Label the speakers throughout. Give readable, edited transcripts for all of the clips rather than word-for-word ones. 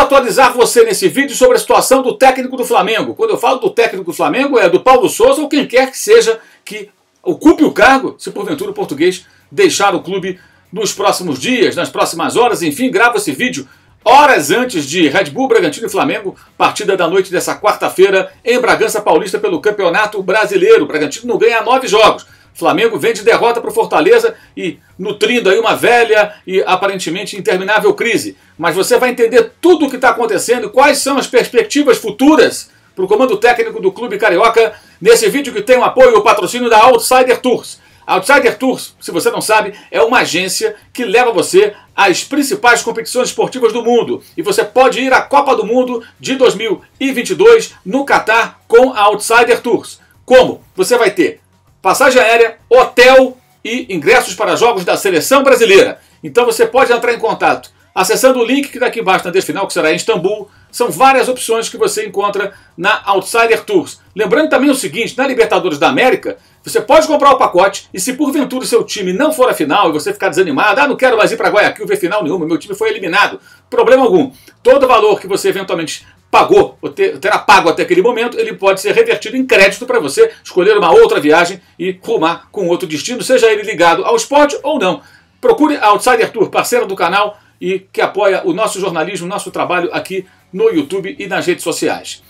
Speaker 1: atualizar você nesse vídeo sobre a situação do técnico do Flamengo. Quando eu falo do técnico do Flamengo, é do Paulo Souza ou quem quer que seja que ocupe o cargo, se porventura o português deixar o clube nos próximos dias, nas próximas horas. Enfim, gravo esse vídeo horas antes de Red Bull, Bragantino e Flamengo, partida da noite dessa quarta-feira em Bragança Paulista pelo Campeonato Brasileiro. O Bragantino não ganha 9 jogos. Flamengo vem de derrota para o Fortaleza e nutrindo aí uma velha e aparentemente interminável crise. Mas você vai entender tudo o que está acontecendo e quais são as perspectivas futuras para o comando técnico do clube carioca nesse vídeo que tem o apoio e o patrocínio da Outsider Tours. A Outsider Tours, se você não sabe, é uma agência que leva você às principais competições esportivas do mundo. E você pode ir à Copa do Mundo de 2022 no Catar com a Outsider Tours. Como? Você vai ter passagem aérea, hotel e ingressos para jogos da seleção brasileira. Então você pode entrar em contato acessando o link que está aqui embaixo na descrição final, que será em Istambul. São várias opções que você encontra na Outsider Tours. Lembrando também o seguinte, na Libertadores da América, você pode comprar o pacote e se porventura o seu time não for a final e você ficar desanimado, não quero mais ir para Guayaquil ver final nenhuma, meu time foi eliminado, problema algum. Todo o valor que você eventualmente pagou, ou terá pago até aquele momento, ele pode ser revertido em crédito para você escolher uma outra viagem e rumar com outro destino, seja ele ligado ao esporte ou não. Procure a Outsider Tour, parceira do canal e que apoia o nosso jornalismo, o nosso trabalho aqui no YouTube e nas redes sociais.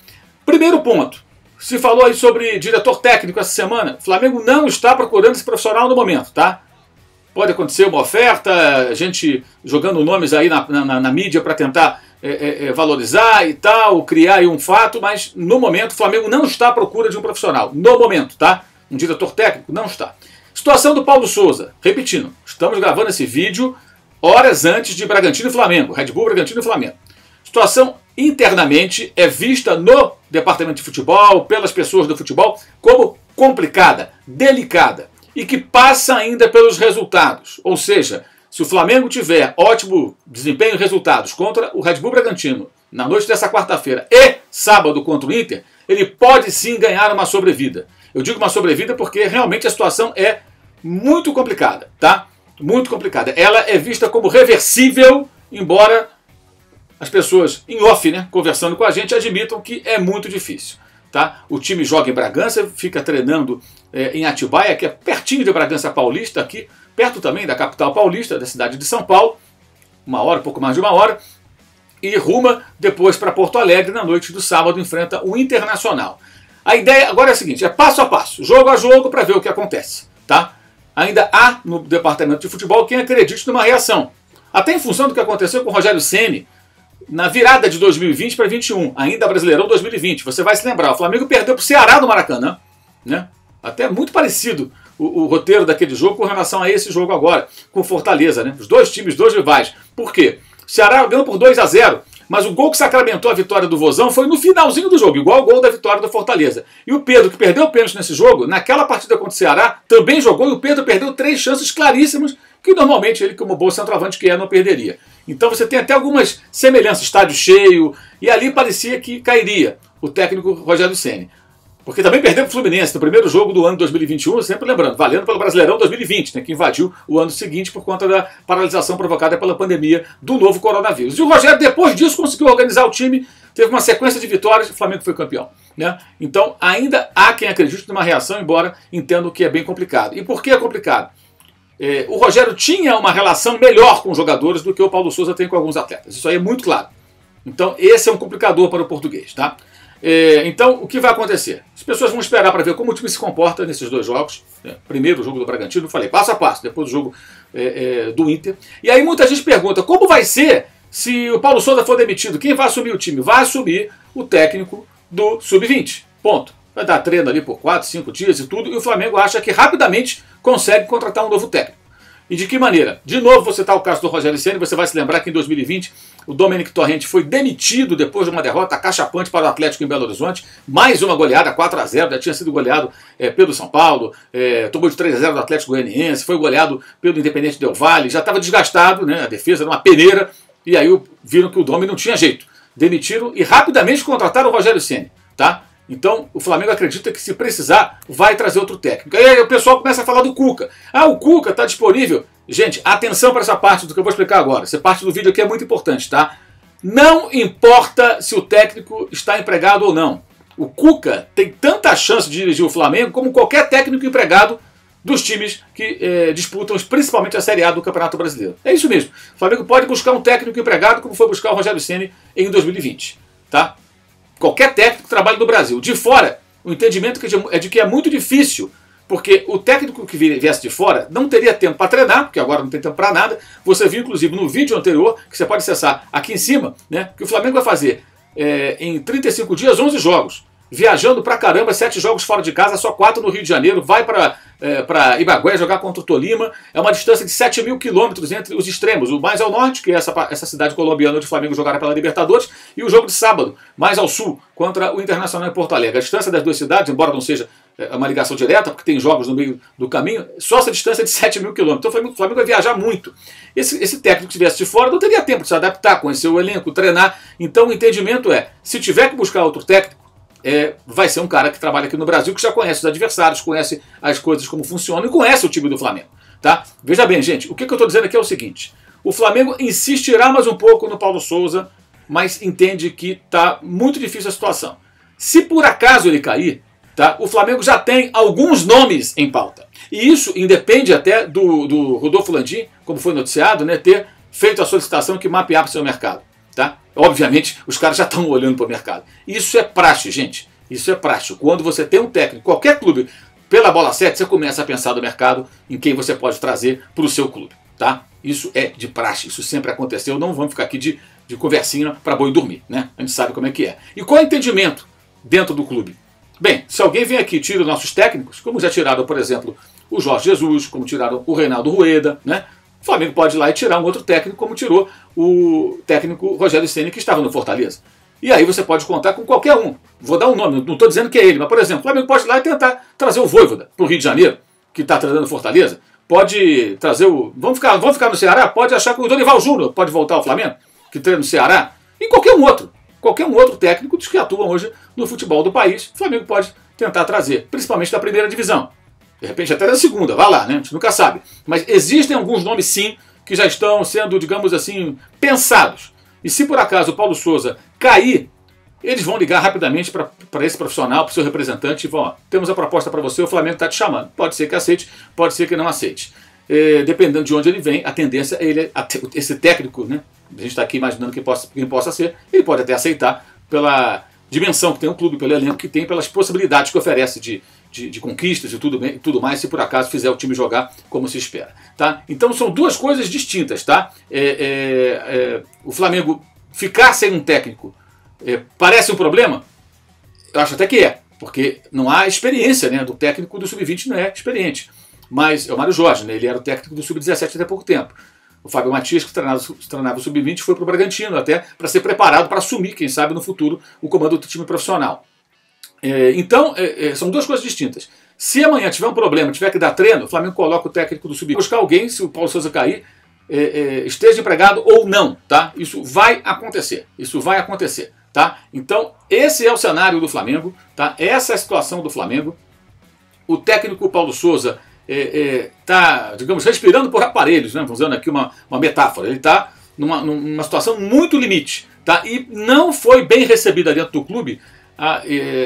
Speaker 1: Primeiro ponto, se falou aí sobre diretor técnico essa semana, Flamengo não está procurando esse profissional no momento, tá? Pode acontecer uma oferta, gente jogando nomes aí na mídia para tentar valorizar e tal, criar aí um fato, mas no momento o Flamengo não está à procura de um profissional. No momento, tá? Um diretor técnico não está. Situação do Paulo Souza. Repetindo, estamos gravando esse vídeo horas antes de Bragantino e Flamengo. Red Bull, Bragantino e Flamengo. Situação internamente é vista no departamento de futebol, pelas pessoas do futebol, como complicada, delicada e que passa ainda pelos resultados. Ou seja, se o Flamengo tiver ótimo desempenho e resultados contra o Red Bull Bragantino na noite dessa quarta-feira e sábado contra o Inter, ele pode sim ganhar uma sobrevida. Eu digo uma sobrevida porque realmente a situação é muito complicada, tá? Muito complicada. Ela é vista como reversível, embora as pessoas em off, né, conversando com a gente, admitam que é muito difícil. Tá? O time joga em Bragança, fica treinando em Atibaia, que é pertinho de Bragança Paulista, aqui perto também da capital paulista, da cidade de São Paulo, uma hora, pouco mais de uma hora, e ruma depois para Porto Alegre, na noite do sábado, enfrenta o Internacional. A ideia agora é a seguinte, é passo a passo, jogo a jogo, para ver o que acontece. Tá? Ainda há no departamento de futebol quem acredite numa reação. Até em função do que aconteceu com o Rogério Ceni na virada de 2020 para 2021, ainda Brasileirão 2020. Você vai se lembrar, o Flamengo perdeu para o Ceará do Maracanã, né? Até muito parecido o roteiro daquele jogo com relação a esse jogo agora, com Fortaleza, né? Os dois times, dois rivais. Por quê? O Ceará ganhou por 2-0, mas o gol que sacramentou a vitória do Vozão foi no finalzinho do jogo, igual ao gol da vitória do Fortaleza. E o Pedro, que perdeu o pênalti nesse jogo, naquela partida contra o Ceará, também jogou e o Pedro perdeu 3 chances claríssimas que normalmente ele, como bom centroavante que é, não perderia. Então você tem até algumas semelhanças, estádio cheio, e ali parecia que cairia o técnico Rogério Ceni. Porque também perdeu para o Fluminense no primeiro jogo do ano 2021, sempre lembrando, valendo pelo Brasileirão 2020, né, que invadiu o ano seguinte por conta da paralisação provocada pela pandemia do novo coronavírus. E o Rogério, depois disso, conseguiu organizar o time, teve uma sequência de vitórias e o Flamengo foi campeão. Né? Então ainda há quem acredite numa reação, embora entendo que é bem complicado. E por que é complicado? O Rogério tinha uma relação melhor com os jogadores do que o Paulo Souza tem com alguns atletas. Isso aí é muito claro. Então esse é um complicador para o português. Tá? Então o que vai acontecer? As pessoas vão esperar para ver como o time se comporta nesses dois jogos. Primeiro o jogo do Bragantino, eu falei passo a passo, depois o jogo do Inter. E aí muita gente pergunta, como vai ser se o Paulo Souza for demitido? Quem vai assumir o time? Vai assumir o técnico do Sub-20. Ponto. Vai dar treino ali por 4, 5 dias e tudo, e o Flamengo acha que rapidamente consegue contratar um novo técnico. E de que maneira? De novo, você está o caso do Rogério Ceni, você vai se lembrar que em 2020 o Domenic Torrente foi demitido depois de uma derrota acachapante para o Atlético em Belo Horizonte, mais uma goleada, 4-0, já tinha sido goleado pelo São Paulo, tomou de 3-0 do Atlético Goianiense, foi goleado pelo Independente Del Valle, já estava desgastado, né, a defesa era uma peneira, e aí viram que o Domi não tinha jeito. Demitiram e rapidamente contrataram o Rogério Ceni, tá? Então, o Flamengo acredita que, se precisar, vai trazer outro técnico. Aí o pessoal começa a falar do Cuca. Ah, o Cuca está disponível. Gente, atenção para essa parte do que eu vou explicar agora. Essa parte do vídeo aqui é muito importante, tá? Não importa se o técnico está empregado ou não. O Cuca tem tanta chance de dirigir o Flamengo como qualquer técnico empregado dos times que disputam principalmente a Série A do Campeonato Brasileiro. É isso mesmo. O Flamengo pode buscar um técnico empregado como foi buscar o Rogério Ceni em 2020. Tá? Qualquer técnico que trabalhe no Brasil. De fora, o entendimento é de que é muito difícil, porque o técnico que viesse de fora não teria tempo para treinar, porque agora não tem tempo para nada. Você viu, inclusive, no vídeo anterior, que você pode acessar aqui em cima, né, que o Flamengo vai fazer em 35 dias 11 jogos. Viajando pra caramba, 7 jogos fora de casa, só 4 no Rio de Janeiro, vai para Ibagué jogar contra o Tolima. É uma distância de 7.000 quilômetros entre os extremos. O mais ao norte, que é essa cidade colombiana onde o Flamengo jogará pela Libertadores, e o jogo de sábado, mais ao sul, contra o Internacional em Porto Alegre. A distância das duas cidades, embora não seja uma ligação direta, porque tem jogos no meio do caminho, só essa distância é de 7.000 quilômetros. Então o Flamengo vai viajar muito. Esse técnico que estivesse de fora não teria tempo de se adaptar, conhecer o elenco, treinar. Então o entendimento é, se tiver que buscar outro técnico, vai ser um cara que trabalha aqui no Brasil, que já conhece os adversários, conhece as coisas como funcionam e conhece o time do Flamengo. Tá? Veja bem, gente, o que eu estou dizendo aqui é o seguinte: o Flamengo insistirá mais um pouco no Paulo Souza, mas entende que está muito difícil a situação. Se por acaso ele cair, tá, o Flamengo já tem alguns nomes em pauta. E isso independe até do Rodolfo Landim, como foi noticiado, né, ter feito a solicitação que mapeava seu mercado. Tá? Obviamente, os caras já estão olhando para o mercado. Isso é praxe, gente. Isso é praxe. Quando você tem um técnico, qualquer clube, pela bola 7, você começa a pensar no mercado em quem você pode trazer para o seu clube. Tá? Isso é de praxe. Isso sempre aconteceu. Não vamos ficar aqui de conversinha para boi dormir. Né? A gente sabe como é que é. E qual é o entendimento dentro do clube? Bem, se alguém vem aqui e tira os nossos técnicos, como já tiraram, por exemplo, o Jorge Jesus, como tiraram o Reinaldo Rueda, né? O Flamengo pode ir lá e tirar um outro técnico, como tirou o técnico Rogério Ceni, que estava no Fortaleza. E aí você pode contar com qualquer um. Vou dar um nome, não estou dizendo que é ele, mas, por exemplo, o Flamengo pode ir lá e tentar trazer o Vojvoda para o Rio de Janeiro, que está treinando o Fortaleza. Pode trazer o... Vamos ficar no Ceará? Pode achar que o Dorival Júnior pode voltar ao Flamengo, que treina no Ceará. E qualquer um outro técnico dos que atuam hoje no futebol do país, o Flamengo pode tentar trazer, principalmente da primeira divisão. De repente até da segunda, vai lá, né? A gente nunca sabe. Mas existem alguns nomes, sim, que já estão sendo, digamos assim, pensados. E se por acaso o Paulo Souza cair, eles vão ligar rapidamente para esse profissional, para o seu representante, e vão, ó, temos a proposta para você, o Flamengo está te chamando. Pode ser que aceite, pode ser que não aceite. Dependendo de onde ele vem, a tendência é esse técnico, né? A gente está aqui imaginando quem possa ser, ele pode até aceitar pela dimensão que tem o clube, pelo elenco que tem, pelas possibilidades que oferece de conquistas e tudo mais, se por acaso fizer o time jogar como se espera. Tá? Então são duas coisas distintas. Tá? O Flamengo ficar sem um técnico parece um problema? Eu acho até que é, porque não há experiência, né? Do técnico do Sub-20 não é experiente. Mas é o Mário Jorge, né? Ele era o técnico do Sub-17 até pouco tempo. O Fábio Matias, que treinava o Sub-20, foi para o Bragantino até para ser preparado para assumir, quem sabe, no futuro, o comando do time profissional. Então, são duas coisas distintas. Se amanhã tiver um problema, tiver que dar treino, o Flamengo coloca o técnico do Sub-20. Buscar alguém, se o Paulo Souza cair, esteja empregado ou não. Tá? Isso vai acontecer. Isso vai acontecer. Tá? Então, esse é o cenário do Flamengo. Tá? Essa é a situação do Flamengo. O técnico Paulo Souza está, digamos, respirando por aparelhos, né? Usando aqui uma metáfora. Ele está numa situação muito limite. Tá? E não foi bem recebida dentro do clube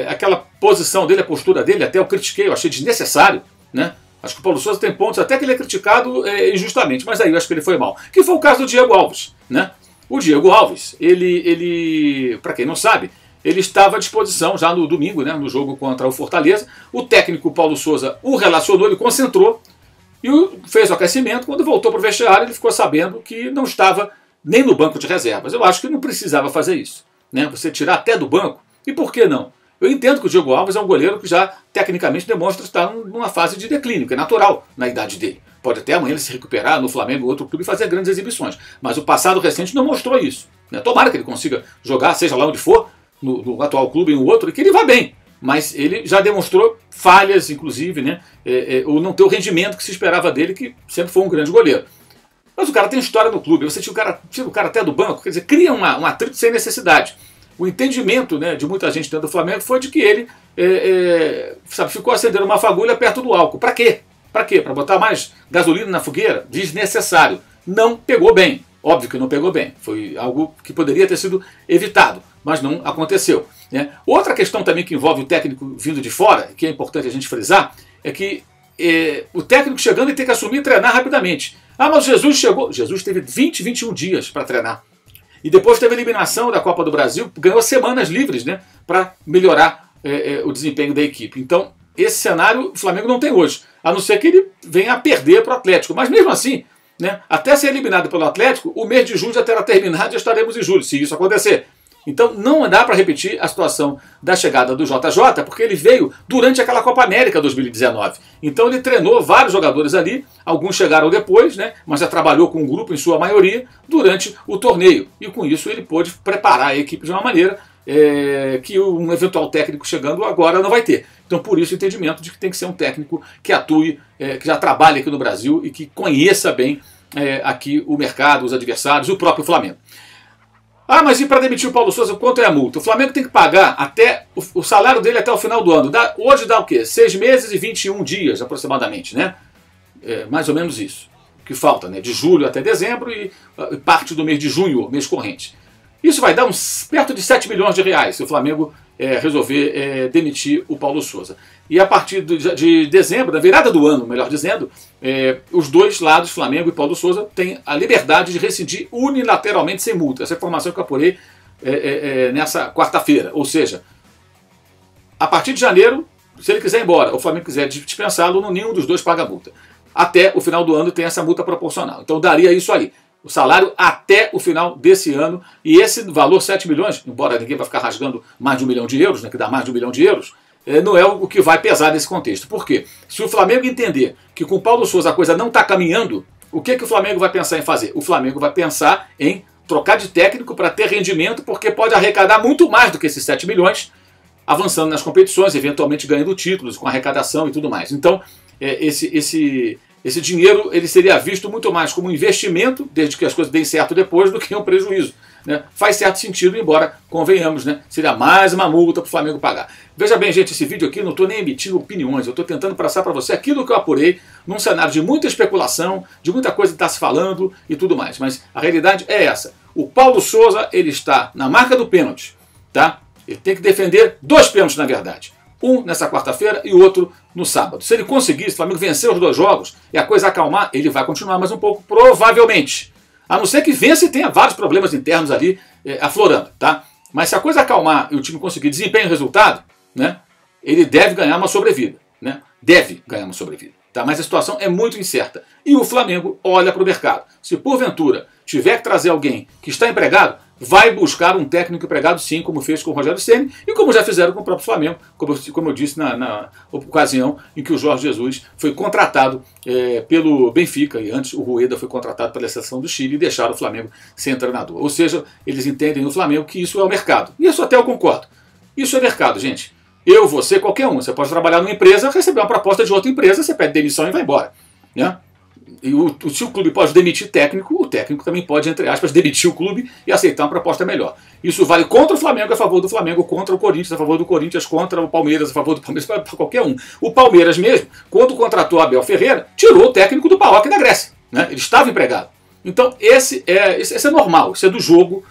Speaker 1: aquela posição dele, a postura dele, até eu critiquei, eu achei desnecessário, né? Acho que o Paulo Souza tem pontos até que ele é criticado injustamente, mas aí eu acho que ele foi mal. Que foi o caso do Diego Alves, né? O Diego Alves, ele para quem não sabe, ele estava à disposição já no domingo, né, no jogo contra o Fortaleza. O técnico Paulo Souza o relacionou, ele concentrou e fez o aquecimento. Quando voltou para o vestiário, ele ficou sabendo que não estava nem no banco de reservas. Eu acho que não precisava fazer isso, né? Você tirar até do banco. E por que não? Eu entendo que o Diego Alves é um goleiro que já tecnicamente demonstra estar numa fase de declínio, que é natural na idade dele. Pode até amanhã ele se recuperar no Flamengo ou outro clube e fazer grandes exibições. Mas o passado recente não mostrou isso, né? Tomara que ele consiga jogar, seja lá onde for, no atual clube e no outro, e que ele vá bem. Mas ele já demonstrou falhas, inclusive, né? Ou não ter o rendimento que se esperava dele, que sempre foi um grande goleiro. Mas o cara tem história no clube, você tira o cara até do banco, quer dizer, cria um atrito sem necessidade. O entendimento, né, de muita gente dentro do Flamengo foi de que ele ficou acendendo uma fagulha perto do álcool. Para quê? Para quê? Para botar mais gasolina na fogueira? Desnecessário. Não pegou bem. Óbvio que não pegou bem, foi algo que poderia ter sido evitado, mas não aconteceu, né? Outra questão também que envolve o técnico vindo de fora, que é importante a gente frisar, é que o técnico chegando e tem que assumir e treinar rapidamente. Ah, mas Jesus chegou. Jesus teve 20, 21 dias para treinar. E depois teve a eliminação da Copa do Brasil, ganhou semanas livres, né, para melhorar o desempenho da equipe. Então, esse cenário o Flamengo não tem hoje, a não ser que ele venha a perder para o Atlético. Mas mesmo assim, né, até ser eliminado pelo Atlético, o mês de junho já terá terminado e já estaremos em julho, se isso acontecer. Então não dá para repetir a situação da chegada do JJ, porque ele veio durante aquela Copa América 2019. Então ele treinou vários jogadores ali, alguns chegaram depois, né, mas já trabalhou com um grupo, em sua maioria, durante o torneio. E com isso ele pôde preparar a equipe de uma maneira que um eventual técnico chegando agora não vai ter. Então por isso o entendimento de que tem que ser um técnico que atue, que já trabalhe aqui no Brasil e que conheça bem aqui o mercado, os adversários, o próprio Flamengo. Ah, mas e para demitir o Paulo Sousa, quanto é a multa? O Flamengo tem que pagar até o salário dele até o final do ano. Hoje dá o quê? 6 meses e 21 dias aproximadamente, né? Mais ou menos isso. O que falta, né? De julho até dezembro e parte do mês de junho, mês corrente. Isso vai dar perto de 7 milhões de reais se o Flamengo resolver demitir o Paulo Sousa. E a partir de dezembro, da virada do ano, melhor dizendo, os dois lados, Flamengo e Paulo Sousa, têm a liberdade de rescindir unilateralmente sem multa. Essa é a informação que eu apurei nessa quarta-feira. Ou seja, a partir de janeiro, se ele quiser ir embora, ou o Flamengo quiser dispensá-lo, nenhum dos dois paga multa. Até o final do ano tem essa multa proporcional. Então daria isso aí. O salário até o final desse ano. E esse valor, 7 milhões, embora ninguém vai ficar rasgando mais de 1 milhão de euros, né, que dá mais de 1 milhão de euros, não é o que vai pesar nesse contexto. Por quê? Se o Flamengo entender que com o Paulo Sousa a coisa não está caminhando, o que o Flamengo vai pensar em fazer? O Flamengo vai pensar em trocar de técnico para ter rendimento, porque pode arrecadar muito mais do que esses 7 milhões, avançando nas competições, eventualmente ganhando títulos, com arrecadação e tudo mais. Então, esse dinheiro ele seria visto muito mais como um investimento, desde que as coisas deem certo depois, do que um prejuízo, né? Faz certo sentido, embora, convenhamos, né, seria mais uma multa para o Flamengo pagar. Veja bem, gente, esse vídeo aqui eu não estou nem emitindo opiniões, eu estou tentando passar para você aquilo que eu apurei, num cenário de muita especulação, de muita coisa que está se falando e tudo mais. Mas a realidade é essa. O Paulo Sousa, ele está na marca do pênalti, tá? Ele tem que defender 2 pênaltis, na verdade. Um nessa quarta-feira e o outro no sábado. Se ele conseguir, se o Flamengo vencer os 2 jogos e a coisa acalmar, ele vai continuar mais um pouco, provavelmente. A não ser que vença e tenha vários problemas internos ali aflorando, tá? Mas se a coisa acalmar e o time conseguir desempenho e resultado, né, ele deve ganhar uma sobrevida, né? Deve ganhar uma sobrevida, tá? Mas a situação é muito incerta. E o Flamengo olha para o mercado. Se porventura tiver que trazer alguém que está empregado, vai buscar um técnico empregado, sim, como fez com o Rogério Ceni e como já fizeram com o próprio Flamengo, como eu disse na ocasião em que o Jorge Jesus foi contratado pelo Benfica, e antes o Rueda foi contratado pela seleção do Chile e deixaram o Flamengo sem treinador. Ou seja, eles entendem no Flamengo que isso é o mercado. E isso até eu concordo. Isso é mercado, gente. Eu, você, qualquer um. Você pode trabalhar numa empresa, receber uma proposta de outra empresa, você pede demissão e vai embora, né? E se o clube pode demitir técnico, o técnico também pode, entre aspas, demitir o clube e aceitar uma proposta melhor. Isso vale contra o Flamengo, a favor do Flamengo, contra o Corinthians, a favor do Corinthians, contra o Palmeiras, a favor do Palmeiras, para qualquer um. O Palmeiras mesmo, quando contratou Abel Ferreira, tirou o técnico do PAOK da Grécia, né? Ele estava empregado. Então, esse é normal, isso é do jogo.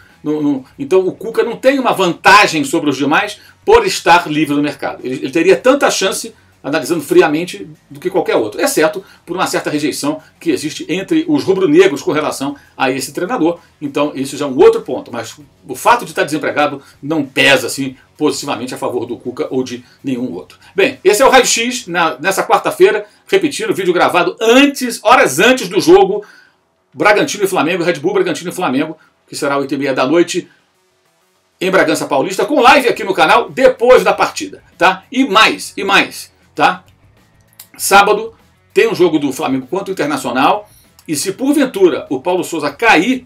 Speaker 1: Então, o Cuca não tem uma vantagem sobre os demais por estar livre no mercado. Ele teria tanta chance, analisando friamente, do que qualquer outro, exceto por uma certa rejeição que existe entre os rubro-negros com relação a esse treinador. Então isso já é um outro ponto, mas o fato de estar desempregado não pesa assim positivamente a favor do Cuca ou de nenhum outro. Bem, esse é o Raio X nessa quarta-feira, repetindo, vídeo gravado horas antes do jogo Bragantino e Flamengo, Red Bull, Bragantino e Flamengo, que será 8h30 da noite, em Bragança Paulista, com live aqui no canal depois da partida, tá? E mais, tá? Sábado tem um jogo do Flamengo contra o Internacional, e se porventura o Paulo Sousa cair,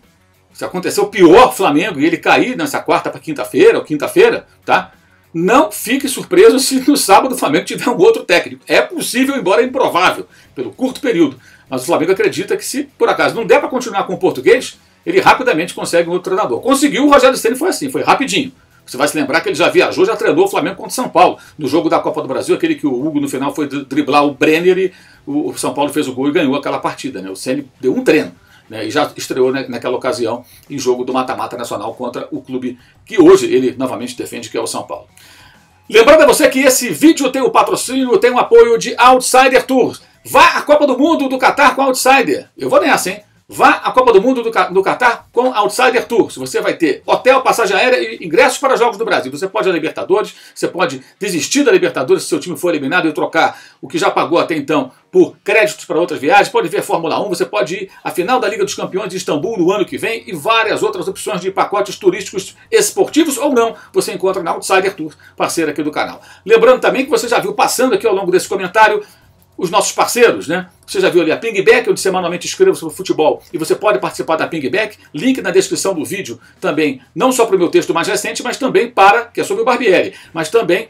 Speaker 1: se acontecer o pior Flamengo e ele cair nessa quarta para quinta-feira ou quinta-feira, tá? Não fique surpreso se no sábado o Flamengo tiver um outro técnico. É possível, embora improvável, pelo curto período. Mas o Flamengo acredita que se por acaso não der para continuar com o português, ele rapidamente consegue um outro treinador. Conseguiu, o Rogério Ceni foi assim, foi rapidinho. Você vai se lembrar que ele já viajou, já treinou o Flamengo contra o São Paulo, no jogo da Copa do Brasil, aquele que o Hugo no final foi driblar o Brenner e o São Paulo fez o gol e ganhou aquela partida, né? O Ceni deu um treino. né, e já estreou, né, naquela ocasião em jogo do mata-mata nacional contra o clube que hoje ele novamente defende, que é o São Paulo. Lembrando a você que esse vídeo tem o patrocínio, tem o apoio de Outsider Tours. Vá à Copa do Mundo do Catar com Outsider. Eu vou nessa, hein? Vá à Copa do Mundo do Catar com Outsider Tours. Você vai ter hotel, passagem aérea e ingressos para jogos do Brasil. Você pode ir à Libertadores, você pode desistir da Libertadores se seu time for eliminado e trocar o que já pagou até então por créditos para outras viagens. Pode ver Fórmula 1, você pode ir à final da Liga dos Campeões de Istambul no ano que vem e várias outras opções de pacotes turísticos esportivos ou não. Você encontra na Outsider Tours, parceira aqui do canal. Lembrando também que você já viu passando aqui ao longo desse comentário os nossos parceiros, né? Você já viu ali a Pingback, onde semanalmente escrevo sobre futebol e você pode participar da Pingback. Link na descrição do vídeo também, não só para o meu texto mais recente, mas também que é sobre o Barbieri, mas também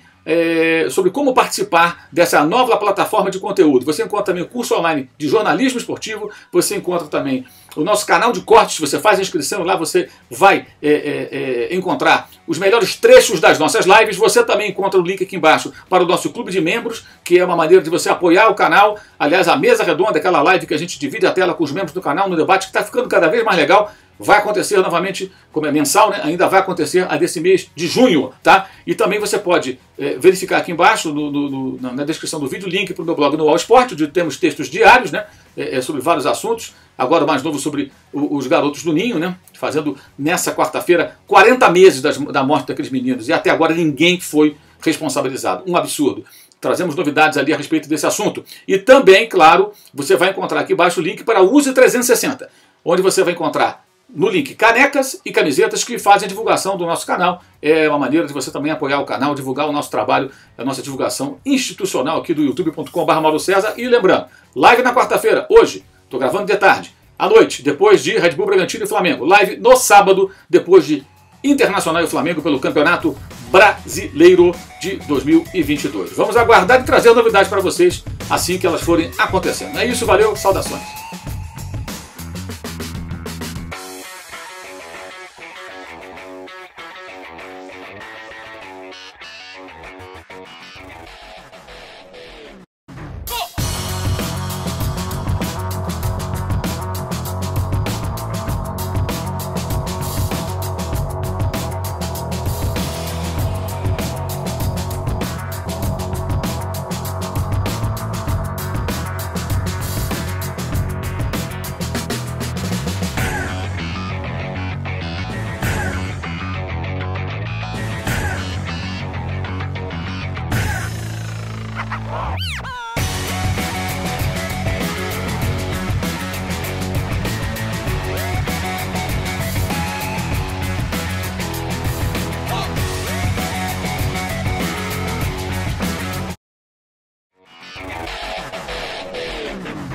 Speaker 1: sobre como participar dessa nova plataforma de conteúdo. Você encontra também o curso online de jornalismo esportivo, você encontra também o nosso canal de cortes, você faz a inscrição e lá você vai encontrar os melhores trechos das nossas lives. Você também encontra o link aqui embaixo para o nosso clube de membros, que é uma maneira de você apoiar o canal. Aliás, a mesa redonda, aquela live que a gente divide a tela com os membros do canal no debate, que está ficando cada vez mais legal. Vai acontecer novamente, como é mensal, né? Ainda vai acontecer a desse mês de junho, tá? E também você pode verificar aqui embaixo, na descrição do vídeo, link para o meu blog no All Sport, onde temos textos diários, né? Sobre vários assuntos. Agora o mais novo sobre os garotos do Ninho, né? Fazendo nessa quarta-feira 40 meses da morte daqueles meninos. E até agora ninguém foi responsabilizado. Um absurdo. Trazemos novidades ali a respeito desse assunto. E também, claro, você vai encontrar aqui embaixo o link para o Use 360, onde você vai encontrar no link canecas e camisetas que fazem a divulgação do nosso canal. É uma maneira de você também apoiar o canal, divulgar o nosso trabalho, a nossa divulgação institucional aqui do youtube.com/MauroCesar. E lembrando, live na quarta-feira, hoje, estou gravando de tarde, à noite, depois de Red Bull Bragantino e Flamengo. Live no sábado, depois de Internacional e Flamengo pelo Campeonato Brasileiro de 2022. Vamos aguardar e trazer novidades para vocês assim que elas forem acontecendo. É isso, valeu, saudações.